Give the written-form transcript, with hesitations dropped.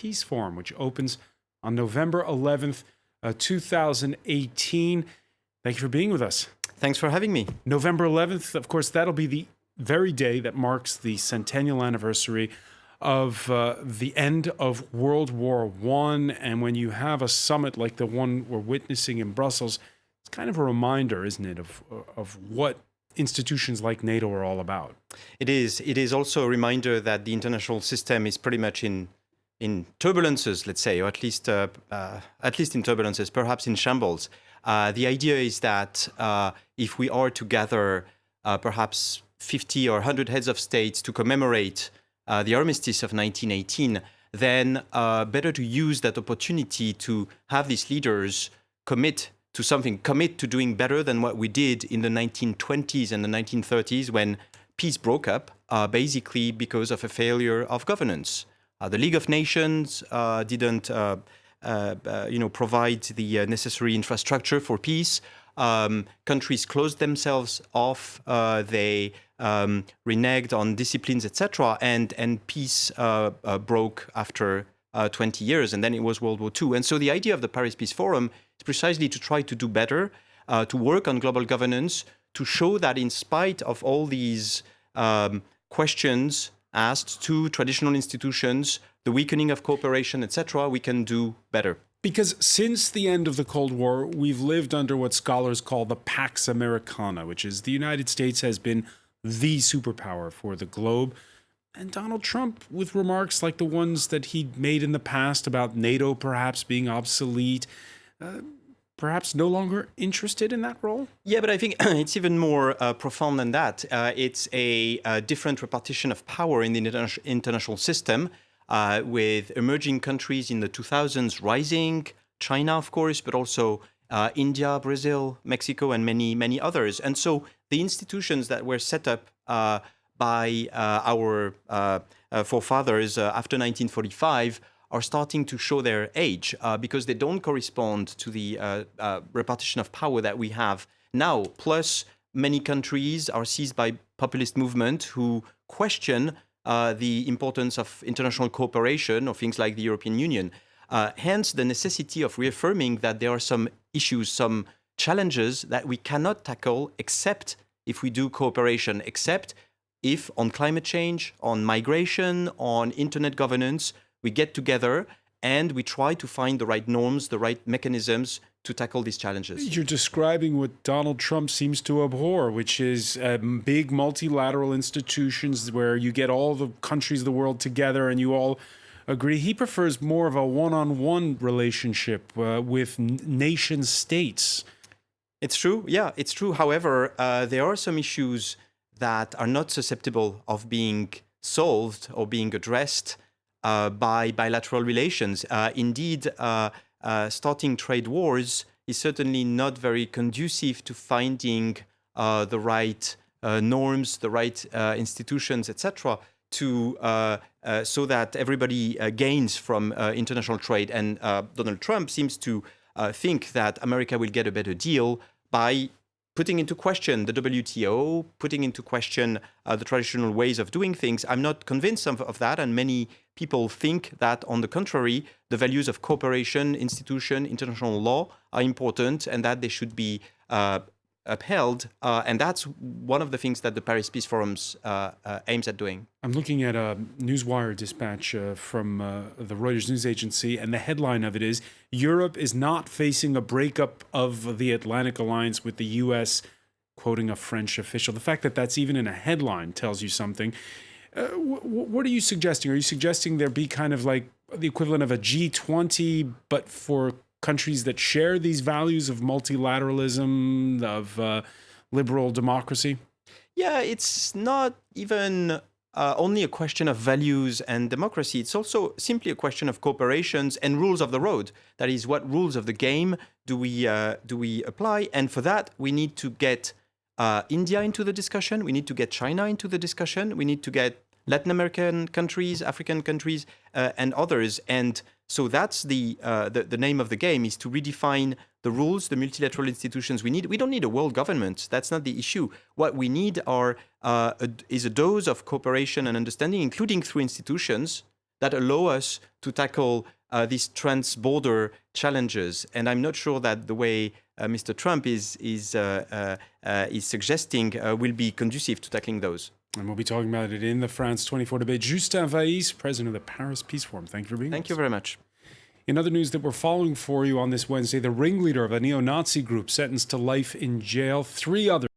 Peace Forum, which opens on November 11th, 2018. Thank you for being with us. Thanks for having me. November 11th, of course, that'll be the very day that marks the centennial anniversary of the end of World War I. And when you have a summit like the one we're witnessing in Brussels, it's kind of a reminder, isn't it, of what institutions like NATO are all about. It is. It is also a reminder that the international system is pretty much in turbulences, let's say, or at least in turbulences, perhaps in shambles. The idea is that if we are to gather perhaps 50 or 100 heads of states to commemorate the armistice of 1918, then better to use that opportunity to have these leaders commit to something, commit to doing better than what we did in the 1920s and the 1930s when peace broke up, basically because of a failure of governance. The League of Nations didn't provide the necessary infrastructure for peace. Countries closed themselves off. They reneged on disciplines, etc. And peace broke after 20 years. And then it was World War II. And so the idea of the Paris Peace Forum is precisely to try to do better, to work on global governance, to show that in spite of all these questions asked to traditional institutions, the weakening of cooperation, etc., we can do better. Because since the end of the Cold War, we've lived under what scholars call the Pax Americana, which is the United States has been the superpower for the globe. And Donald Trump, with remarks like the ones that he made in the past about NATO perhaps being obsolete, perhaps no longer interested in that role? Yeah, but I think it's even more profound than that. It's a different repartition of power in the international system, with emerging countries in the 2000s rising, China, of course, but also India, Brazil, Mexico, and many, many others. And so the institutions that were set up by our forefathers after 1945 are starting to show their age because they don't correspond to the repartition of power that we have now. Plus, many countries are seized by populist movement who question the importance of international cooperation or things like the European Union. Hence, the necessity of reaffirming that there are some issues, some challenges that we cannot tackle except if we do cooperation, except if on climate change, on migration, on internet governance, we get together and we try to find the right norms, the right mechanisms to tackle these challenges. You're describing what Donald Trump seems to abhor, which is big multilateral institutions where you get all the countries of the world together and you all agree. He prefers more of a one-on-one relationship with nation states. It's true. Yeah, it's true. However, there are some issues that are not susceptible of being solved or being addressed by bilateral relations. Indeed, starting trade wars is certainly not very conducive to finding the right norms, the right institutions, etc., so that everybody gains from international trade. And Donald Trump seems to think that America will get a better deal by putting into question the WTO, putting into question the traditional ways of doing things. I'm not convinced of that, and many people think that, on the contrary, the values of cooperation, institution, international law are important and that they should be upheld. And that's one of the things that the Paris Peace Forum aims at doing. I'm looking at a Newswire dispatch from the Reuters news agency, and the headline of it is, Europe is not facing a breakup of the Atlantic Alliance with the U.S., quoting a French official. The fact that that's even in a headline tells you something. What are you suggesting? Are you suggesting there be kind of like the equivalent of a G20, but for countries that share these values of multilateralism, of liberal democracy? Yeah, it's not even only a question of values and democracy. It's also simply a question of cooperations and rules of the road. That is, what rules of the game do we apply? And for that, we need to get India into the discussion. We need to get China into the discussion. We need to get Latin American countries, African countries, and others. And so that's the name of the game, is to redefine the rules, the multilateral institutions we need. We don't need a world government. That's not the issue. What we need is a dose of cooperation and understanding, including through institutions that allow us to tackle these trans-border challenges. And I'm not sure that the way Mr. Trump is suggesting will be conducive to tackling those. And we'll be talking about it in the France 24 debate. Justin Vaïsse, president of the Paris Peace Forum. Thank you for being with us. Thank you very much. In other news that we're following for you on this Wednesday, the ringleader of a neo-Nazi group sentenced to life in jail. 3 others